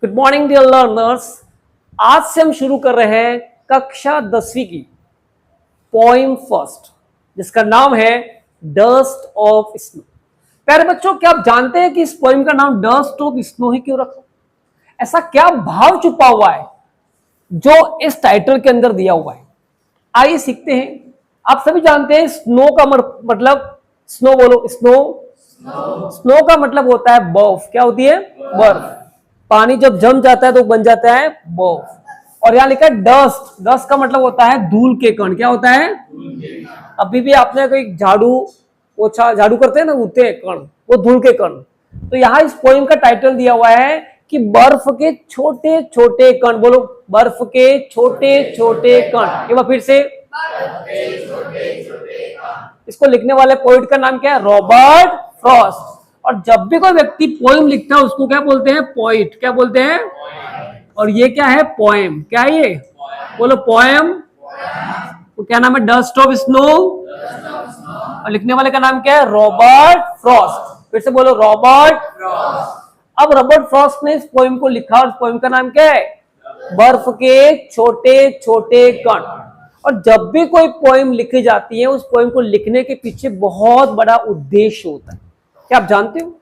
Good morning dear learners. आज से हम शुरू कर रहे हैं कक्षा 10वीं की पोइम फर्स्ट, जिसका नाम है डस्ट ऑफ स्नो। प्यारे बच्चों, क्या आप जानते हैं कि इस पोइम का नाम डस्ट ऑफ स्नो ही क्यों रखा? ऐसा क्या भाव छुपा हुआ है जो इस टाइटल के अंदर दिया हुआ है? आइए सीखते हैं। आप सभी जानते हैं स्नो का मतलब, स्नो बोलो, स्नो स्नो का मतलब होता है बर्फ। क्या होती है? बर्फ। पानी जब जम जाता है तो बन जाता है बर्फ। और यहां लिखा है डस्ट। डस्ट का मतलब होता है धूल के कण। क्या होता है? अभी भी आपने कोई झाड़ू करते हैं ना, उठते हैं कण, वो धूल के कण। तो यहाँ इस पोइम का टाइटल दिया हुआ है कि बर्फ के छोटे छोटे कण। बोलो, बर्फ के छोटे छोटे कण। एक बार फिर से, इसको लिखने वाले पोइट का नाम क्या है? Robert Frost. और जब भी कोई व्यक्ति पोइम लिखता है उसको क्या बोलते हैं? पोइट। क्या बोलते हैं? और ये क्या है? पोएम। क्या है ये? बोलो, पोएम। तो क्या नाम है? Dust of snow. और लिखने वाले का नाम क्या है? Robert Frost. फिर से बोलो, रॉबर्ट फ्रॉस्ट। अब रॉबर्ट फ्रॉस्ट ने इस पोइम को लिखा और इस पोइम का नाम क्या है? बर्फ के छोटे छोटे कण। और जब भी कोई पोइम लिखी जाती है, उस पोइम को लिखने के पीछे बहुत बड़ा उद्देश्य होता है। क्या आप जानते हो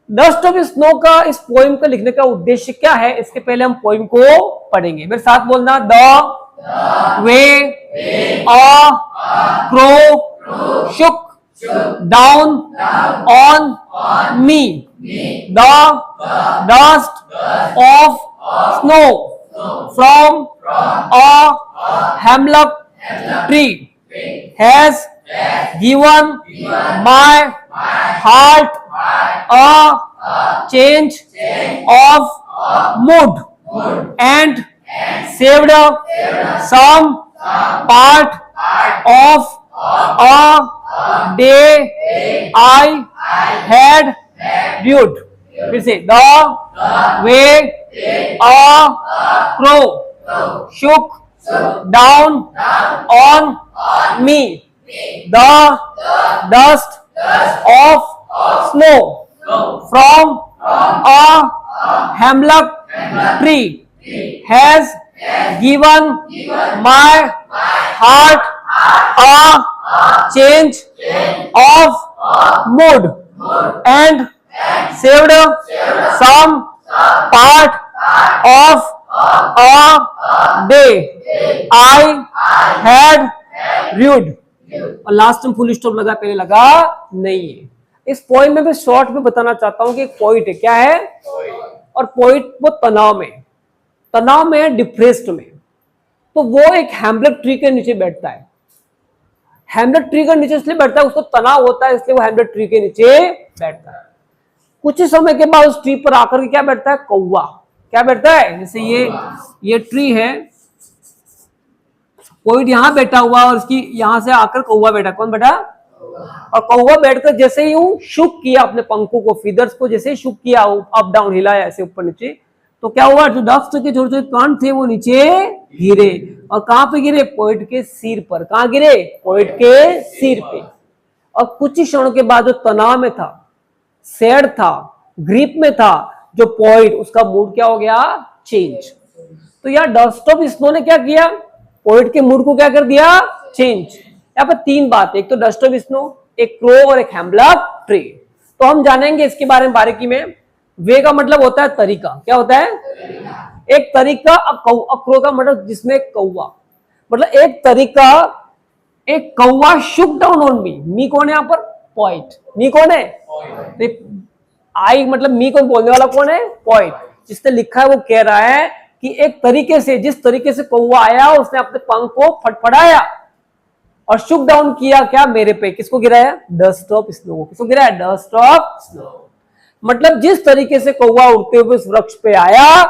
डस्ट ऑफ स्नो का, इस पोइम को लिखने का उद्देश्य क्या है? इसके पहले हम पोइम को पढ़ेंगे। मेरे साथ बोलना, the way a crow Shuk down on me, the dust of snow from a hemlock tree has given my heart a change of mood and saved some part of a day I had viewed. फिर से, the way a crow shook down on me, the dust of snow from a hemlock tree has given my heart a change of mood and saved some part of a day I had viewed। और last में full stop लगा, पहले लगा नहीं है। इस poem में मैं शॉर्ट में बताना चाहता हूं कि एक पोइट है। क्या है? और पोइट वो तनाव में है, डिप्रेस्ड में। तो वो एक हैमलेट ट्री के नीचे बैठता है। हैमलेट ट्री के नीचे इसलिए बैठता है, उसको तनाव होता है, इसलिए वो हैमलेट ट्री के नीचे बैठता है। कुछ ही समय के बाद उस ट्री पर आकर के क्या बैठता है? कौवा। क्या बैठता है? जैसे ये ट्री है, पोइट यहां बैठा हुआ और उसकी यहां से आकर कौवा बैठा। कौन बैठा? और कौवा बैठकर जैसे ही शुक किया अपने पंखों को, फीदर्स को जैसे ही शुक किया, अप डाउन हिलाया ऐसे ऊपर नीचे, तो क्या हुआ? जो डस्ट के छोटे छोटे कण थे वो नीचे गिरे। और कहां पे गिरे? पोइट के सिर पर। कहां गिरे? पोइट के सिर पे। और कुछ ही क्षणों के बाद जो तनाव में था, सैड था, ग्रीप में था जो पोइट, उसका मूड क्या हो गया? चेंज। तो यार डस्ट ऑफ स्नो ने क्या किया? पोइट के मूड को क्या कर दिया? चेंज। यहाँ पर तीन बात, एक तो डस्ट ऑफ स्नो, एक क्रो और एक हैमलॉक ट्री। तो हम जानेंगे इसके बारे में बारीकी में। वे का मतलब होता है तरीका। क्या होता है? एक तरीका। क्रो का मतलब जिसमें कौवा, मतलब एक तरीका, एक कौवा शुक डाउन ऑन मी। मी कौन है यहाँ पर? पोइट। मी कौन है? आई मतलब मी को बोलने वाला कौन है? पोइट। जिसने लिखा है वो कह रहा है कि एक तरीके से, जिस तरीके से कौवा आया, उसने अपने पंख को फटफड़ाया और शुक डाउन किया। क्या? मेरे पे। किसको गिराया? Dust of snow. किसको गिराया? Dust of snow. मतलब जिस तरीके से कौवा उड़ते हुए उस वृक्ष पे आया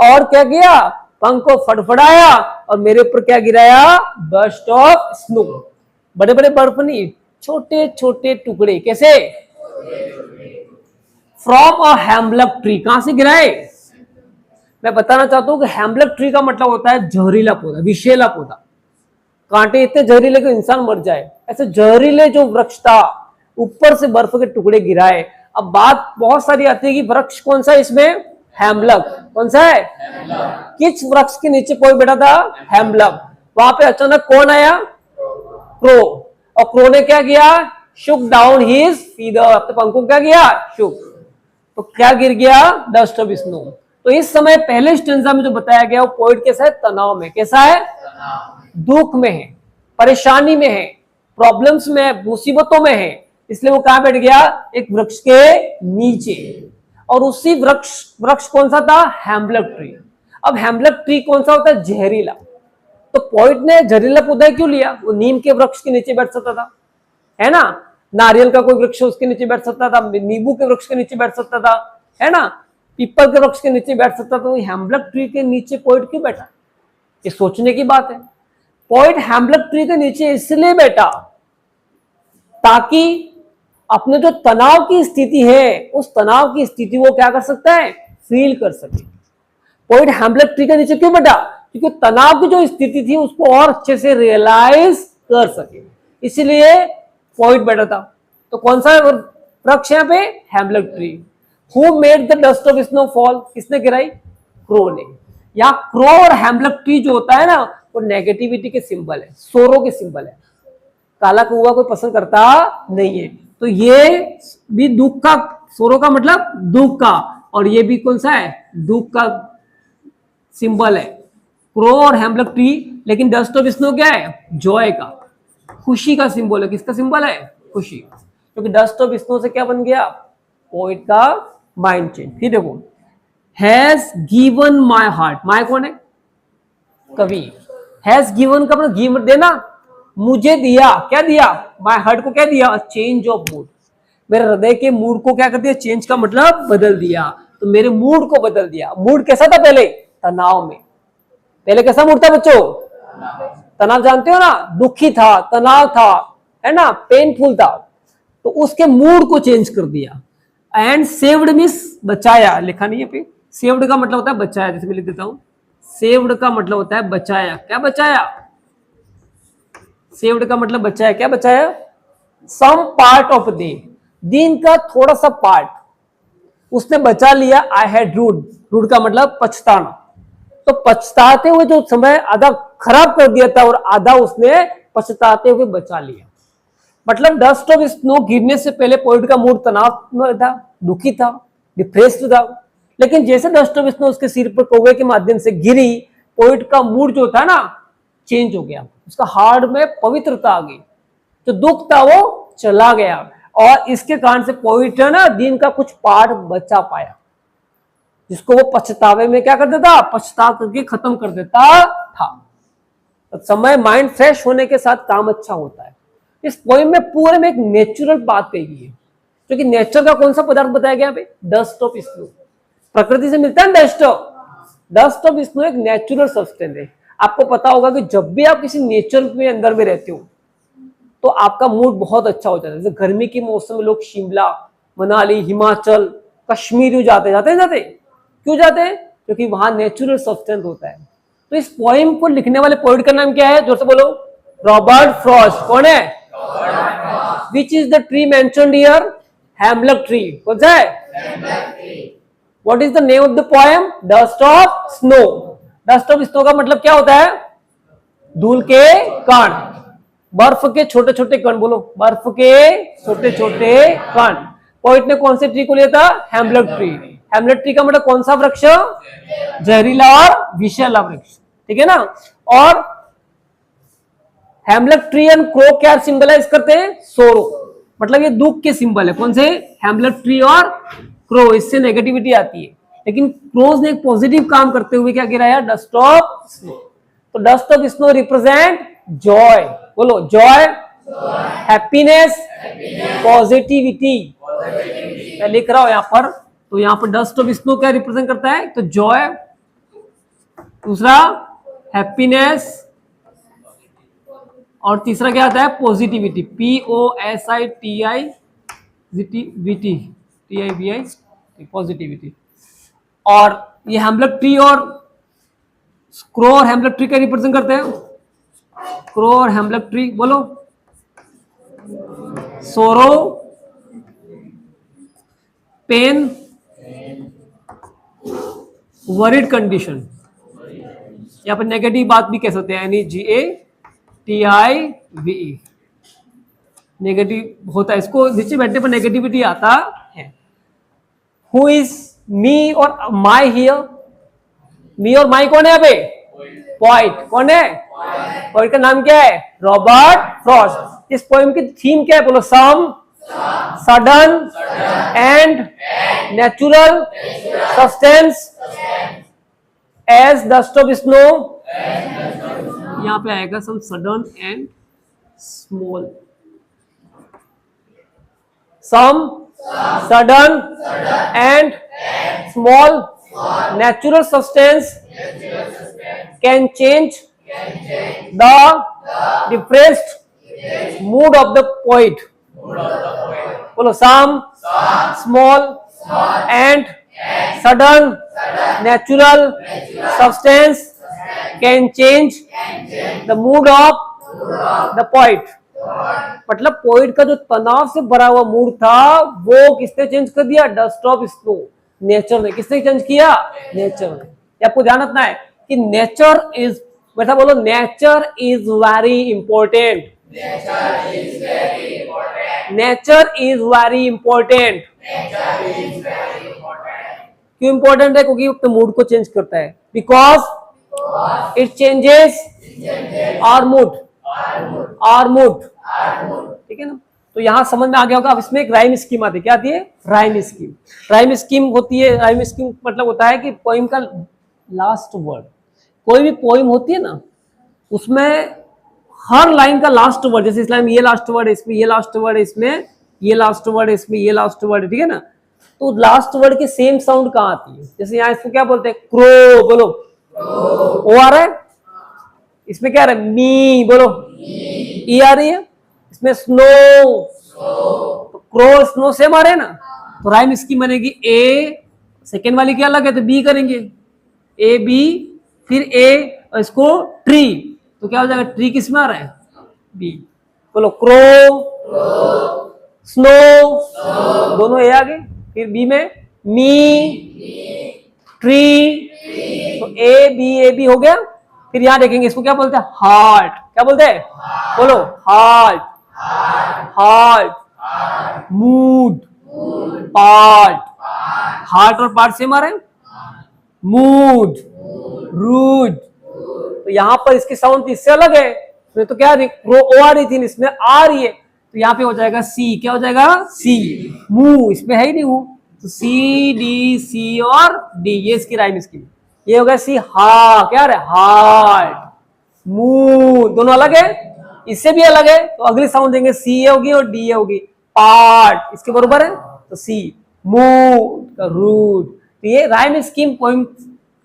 और क्या किया? पंख को फटफड़ाया और मेरे ऊपर क्या गिराया? Dust of snow. बड़े बड़े बर्फ नहीं, छोटे छोटे टुकड़े। कैसे? From a hemlock tree. कहां से गिराए? मैं बताना चाहता हूं कि हैमलॉक ट्री का मतलब होता है जहरीला पौधा, विषैला पौधा। कांटे इतने जहरीले कि इंसान मर जाए, ऐसे जहरीले जो वृक्ष था, ऊपर से बर्फ के टुकड़े गिराए। अब बात बहुत सारी आती है कि वृक्ष कौन सा इसमें? हेमलक। कौन सा है? किस वृक्ष के नीचे पोइट बैठा था? हेमलक। वहां पे अचानक कौन आया? क्रो। और क्रो ने क्या किया? शुक डाउन हिज फीदर, अपने पंखों क्या किया? शुक। तो क्या गिर गया? Dust of snow. तो इस समय पहले स्टेंजा में जो बताया गया वो पोइट कैसा है? तनाव में। कैसा है? दुख में है, परेशानी में है, प्रॉब्लम्स में है, मुसीबतों में है, इसलिए वो कहां बैठ गया? एक वृक्ष के नीचे। और उसी वृक्ष कौन सा था? हेमलक ट्री। अब हेमलक ट्री कौन सा होता है? जहरीला। तो पोइट ने जहरीला पौधा क्यों लिया? वो नीम के वृक्ष के नीचे बैठ सकता था, है ना? नारियल का कोई वृक्ष उसके नीचे बैठ सकता था, नींबू के वृक्ष के नीचे बैठ सकता था, है ना? पीपल के वृक्ष के नीचे बैठ सकता था। तो हेमलक ट्री के नीचे पोइट क्यों बैठा? ये सोचने की बात है। पोइट हेमलक ट्री के नीचे इसलिए बैठा ताकि अपने जो तनाव की स्थिति है उस तनाव की स्थिति वो क्या कर सकता है? फील कर सके। पोइट हेमलक ट्री के नीचे क्यों बैठा? क्योंकि तनाव की जो स्थिति थी उसको और अच्छे से रियलाइज कर सके, इसलिए पोइट बैठा था। तो कौन सा वृक्ष यहाँ पे? हेमलक tree. Who made the dust of snow fall? किसने गिराई? क्रो ने। या क्रो और हेमलक ट्री जो होता है ना वो नेगेटिविटी के सिंबल है, सोरो के सिंबल है। काला कौवा कोई पसंद करता नहीं है। तो ये भी दुख का, सोरो का मतलब दुख का, और ये भी कौन सा है? दुख का सिंबल है, क्रो और हेमलक ट्री। लेकिन डस्ट ऑफ स्नो क्या है? जॉय का, खुशी का सिंबल है। किसका सिंबल है? खुशी। क्योंकि डस्ट ऑफ स्नो से क्या बन गया? पोइट का माइंड चेंज। फिर देखो, हैज गिवन माई हार्ट। माई कौन है? कवि। हैज गिवन का मतलब गिव देना, मुझे दिया। क्या दिया? माई हार्ट को क्या दिया? Change of mood. मेरे हृदय के मूड को क्या कर दिया? चेंज का मतलब बदल दिया। तो मेरे मूड को बदल दिया। मूड कैसा था पहले? तनाव में। पहले कैसा मूड था बच्चों? तनाव जानते हो ना? दुखी था, तनाव था, है ना? पेनफुल था। तो उसके मूड को चेंज कर दिया। एंड सेव्ड मीन्स बचाया। लिखा नहीं है पे? सेव्ड का मतलब होता है बचाया। जैसे मैं लिख देता हूं, सेव्ड का मतलब होता है बचाया। क्या बचाया? सेव्ड का मतलब बचाया। क्या बचाया? सम पार्ट ऑफ डे, दिन का थोड़ा सा पार्ट उसने बचा लिया। I had rude. रूड का मतलब पछताना। तो पछताते हुए जो समय आधा खराब कर दिया था और आधा उसने पछताते हुए बचा लिया। मतलब डस्ट ऑफ स्नो गिरने से पहले पोइट का मूड तनाव में था, दुखी था, डिप्रेस्ड था। लेकिन जैसे डस्ट ऑफ स्नो उसके सिर पर कौवे के माध्यम से गिरी, पोइट का मूड जो था ना चेंज हो गया। उसका हार्ट में पवित्रता आ गई, जो दुख था वो चला गया। और इसके कारण से पोइट है ना दिन का कुछ पार्ट बचा पाया, जिसको वो पछतावे में क्या कर देता? पछता करके खत्म कर देता था। तो समय माइंड फ्रेश होने के साथ काम अच्छा होता है। इस पोइम में पूरे में एक नेचुरल बात कही गई है, जो कि नेचर का कौन सा पदार्थ बताया गया? Dust of snow. प्रकृति से मिलता है डस्ट ऑफ स्नो एक नेचुरल सब्सटेंस है। आपको पता होगा कि जब भी आप किसी नेचर में अंदर में रहते हो तो आपका मूड बहुत अच्छा हो जाता है। जैसे गर्मी के मौसम में लोग शिमला, मनाली, हिमाचल, कश्मीर जाते क्यों जाते हैं? क्योंकि वहां नेचुरल सब्सटेंस होता है। तो इस पोइम को लिखने वाले पोइट का नाम क्या है? जोर से बोलो। Robert Frost. कौन है? Which is the tree mentioned here? हेमलक tree. कौन सा है? What is the name of the poem? Dust of snow. Dust of snow का मतलब क्या होता है? धूल के कण, बर्फ के छोटे छोटे कण। बोलो, बर्फ के छोटे छोटे कण। पोइट ने कौन से ट्री को लिया था? हेमलक ट्री। हेमलक ट्री का मतलब कौन सा वृक्ष? जहरीला और विषैला वृक्ष। ठीक है ना? और हेमलक ट्री एंड क्रो क्या सिंबलाइज करते हैं? सोरो। मतलब ये दुख के सिंबल है। कौन से? हेमलक ट्री और क्रो। इससे नेगेटिविटी आती है। लेकिन क्रोज ने एक पॉजिटिव काम करते हुए क्या गिराया? Dust of snow. तो dust of snow represent joy. बोलो, जॉय, हैप्पीनेस, पॉजिटिविटी। मैं लिख रहा हूं यहां पर। तो यहां पर डस्ट ऑफ स्नो क्या रिप्रेजेंट करता है? तो जॉय, दूसरा हैप्पीनेस, और तीसरा क्या आता है? पॉजिटिविटी। POSITIVITY, positivity. और ये हेमलक ट्री और क्रो और हेमलक ट्री क्या रिप्रेजेंट करते हैं? क्रो और हेमलक ट्री, बोलो, सोरो, पेन, वरीड कंडीशन, या पर नेगेटिव बात भी कह सकते हैं, यानी GATIVE, नेगेटिव होता है, इसको नीचे बैठने पर नेगेटिविटी आता है। हु इज मी और माई हियर, मी और माई कौन है यहाँ पे? पोइट। कौन है? पोइट का नाम क्या है? Robert Frost. इस पोएम की थीम क्या है? बोलो। Some sudden and natural substance as dust of snow, यहां पे आएगा some sudden and small, some sudden and small natural substance can change the depressed mood of the poet. बोलो। some small and sudden natural substance can change the mood of the poet. मतलब poet का जो तनाव से भरा हुआ mood था वो किसने चेंज कर दिया? डस्ट ऑफ स्नो, नेचर ने। किसने चेंज किया? नेचर ने। आपको ध्यान रखना है कि नेचर इज, बेटा बोलो, nature is very important. Nature is very important. क्यों इंपॉर्टेंट है? क्योंकि अपने मूड को चेंज करता है। Because it changes our mood, our mood. ठीक है ना? तो यहां समझ में आ गया होगा। अब इसमें एक राइम स्कीम आती है। क्या आती है? Rhyme scheme. राइम स्कीम होती है, राइम स्कीम मतलब होता है कि पोइम का लास्ट वर्ड, कोई भी पोइम होती है ना, उसमें हर लाइन का लास्ट वर्ड, जैसे इस लाइन में ये लास्ट वर्ड है, इसमें ये लास्ट वर्ड है, इसमें ये लास्ट वर्ड है, इसमें ये लास्ट वर्ड है। ठीक है ना? तो लास्ट वर्ड के सेम साउंड कहाँ आती है? जैसे यहाँ इसको क्या बोलते हैं? क्रो। बोलो। ओ आ रहा है। इसमें क्या आ रहा है? मी। बोलो। ई आ रही है। इसमें स्नो, तो क्रो स्नो सेम आ रहे हैं ना। तो राइम स्कीम बनेगी ए, सेकेंड वाली क्या अलग है तो बी करेंगे, ए बी, फिर ए, और इसको ट्री, तो क्या हो जाएगा? ट्री किस में आ रहा है? बी। बोलो। क्रो, स्नो, दोनों ए आ गए। फिर बी में मी, ट्री, तो ए बी हो गया। फिर यहां देखेंगे, इसको क्या बोलते हैं? हार्ट। क्या बोलते हैं? बोलो। Heart, heart, mood, part. Heart और पार्ट सेम आ रहे हैं। Mood, rude. तो यहां पर इसकी साउंड इससे अलग है। इसमें तो क्या ओ आ रही थी, इसमें आ रही है, तो यहाँ पे हो जाएगा सी। क्या हो जाएगा? सी। मू इसमें है ही नहीं, वो तो सी डी सी और डी, ये इसकी राइम स्कीम। ये हो गया सी। हा क्या है? हार्ट। मू दोनों अलग है, इससे भी अलग है, तो अगली साउंड देंगे सी होगी और डी होगी। पार्ट इसके बरोबर है, तो सी। Mood, rude. तो ये राइम स्कीम पोइम,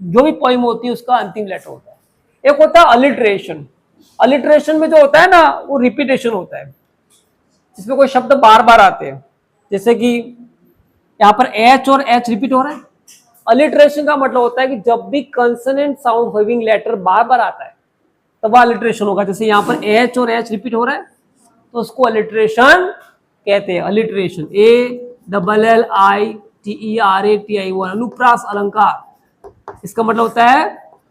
जो भी पोइम होती है उसका अंतिम लेटर होता है। एक होता है अलिटरेशन। अलिटरेशन में जो होता है ना, वो रिपीटेशन होता है, जिसमें कोई शब्द बार बार आते हैं, जैसे कि यहाँ पर एच और एच रिपीट हो रहा है। अलिटरेशन का मतलब होता है कि जब भी कंसोनेंट साउंड हैविंग लेटर बार बार आता है तब वह अलिटरेशन होगा। जैसे यहाँ पर एच और एच रिपीट हो रहा है तो उसको अलिटरेशन कहते हैं। अलिटरेशन, ALLITERATI, अनुप्रास अलंकार। इसका मतलब होता है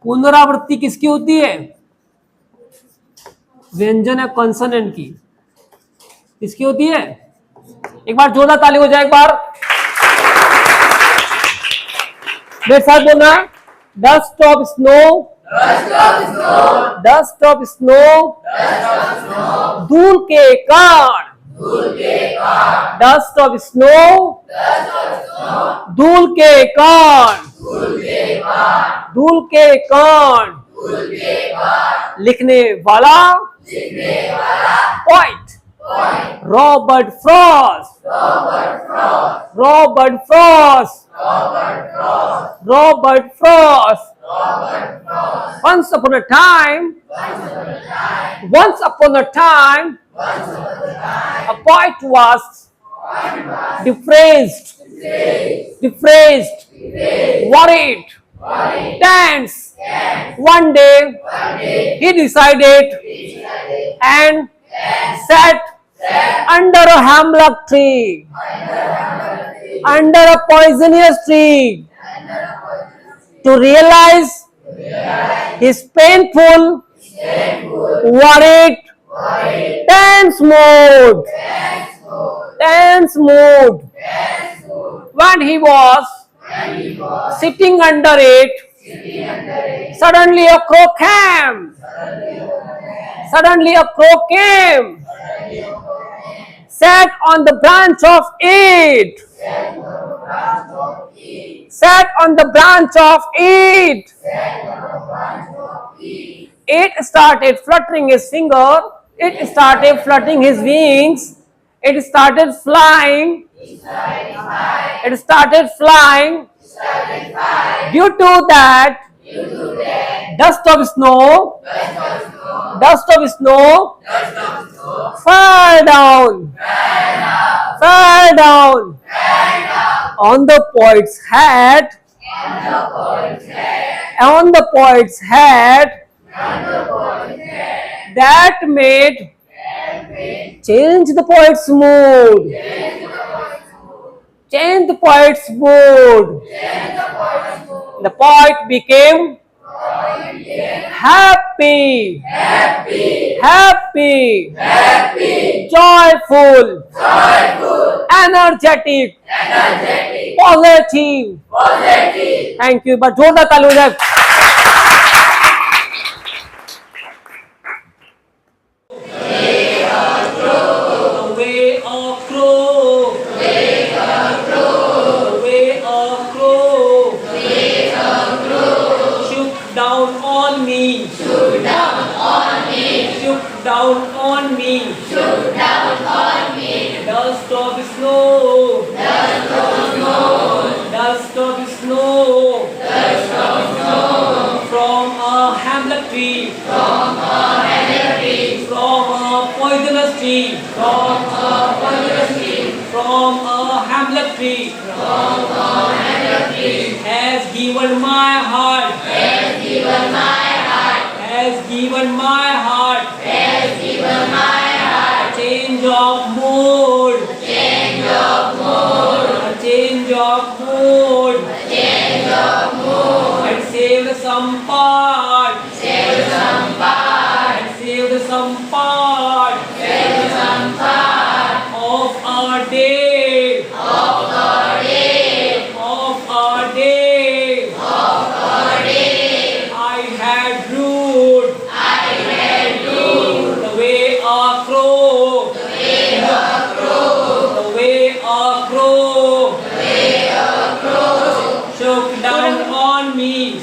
पुनरावृत्ति किसकी होती है? व्यंजन या कंसोनेंट की। किसकी होती है? एक बार जोरदार ताली हो जाए एक बार। मेरे साथ बोलना। Dust of snow, dust of snow, धूल के कण, डस्ट ऑफ स्नो, धूल के कण, धूल के कण। लिखने वाला poet Robert Frost, Robert Frost, Robert Frost. Once upon a time, once upon a time, a poet was depressed, worried, tense. One day, he decided and sat under a hemlock tree, under a poisonous tree, To realize his painful, worried, tense mood. Tense mood. When he was sitting under it, suddenly a crow came. Suddenly a crow came. Sat on the branch of it. Sat on the branch of it. It started fluttering his finger. It started fluttering his wings. It started flying. It started flying. Due to that, dust of snow fell down on the poet's head. On the poet's head. That made change the poet's mood. Change the poet's mood. The poet became happy, joyful, energetic, positive. Thank you. But जोरदार ताली हो जाए. Down on me. Dust of snow. Dust of snow. From a hemlock tree. From a poisonous tree. From a hemlock tree. Has given my heart. Has given my heart. Change of mood. And save some part. And save some part. Of our day. I had rude. The way a crow. Shook down on me.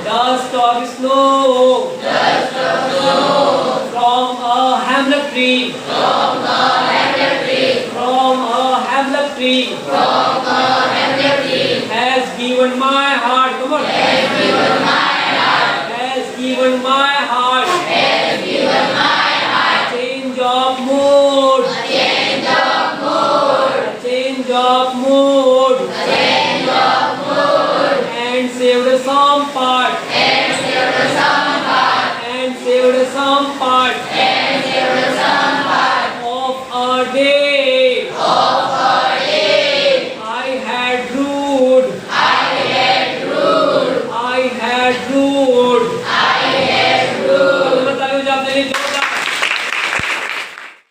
Dust of snow. From a hemlock tree. Has given my heart. Come on. Has given my heart. Change of mood. And saved some part.